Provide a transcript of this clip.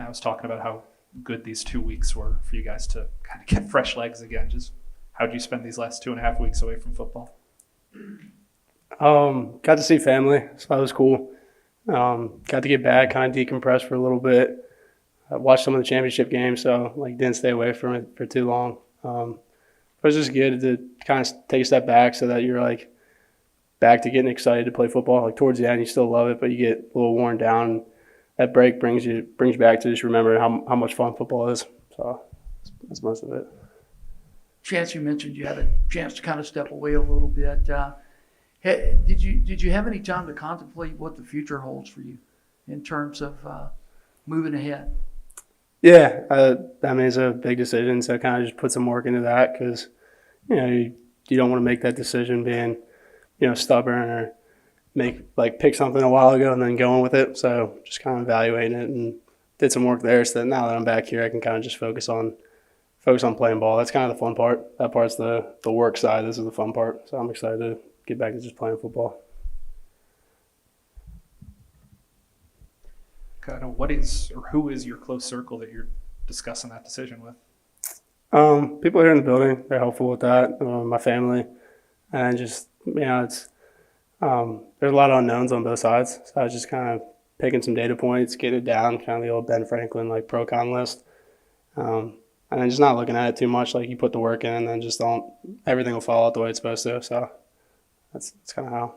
Matt was talking about how good these 2 weeks were for you guys to kind of get fresh legs again. Just how did you spend these last 2.5 weeks away from football? Got to see family, so that was cool. Got to get back, kind of decompress for a little bit. I watched some of the championship games, so like didn't stay away from it for too long. But it was just good to kind of take a step back so that you're like back to getting excited to play football. Like towards the end, you still love it, but you get a little worn down. That break brings you back to just remember how much fun football is. So that's most of it. Chance, you mentioned you had a chance to kind of step away a little bit. Did you have any time to contemplate what the future holds for you in terms of moving ahead? Yeah, I mean, it's a big decision, so kind of just put some work into that because, you don't want to make that decision being, stubborn or pick something a while ago and then going with it. So just kind of evaluating it and did some work there. So that now that I'm back here, I can kind of just focus on playing ball. That's kind of the fun part. That part's the work side. This is the fun part. So I'm excited to get back to just playing football. Kind of what is or who is your close circle that you're discussing that decision with? People here in the building, they're helpful with that. My family, and just it's there's a lot of unknowns on both sides. So I was just kind of picking some data points, getting it down, kind of the old Ben Franklin pro con list, and then just not looking at it too much. Like you put the work in, and then just everything will fall out the way it's supposed to. So that's kind of how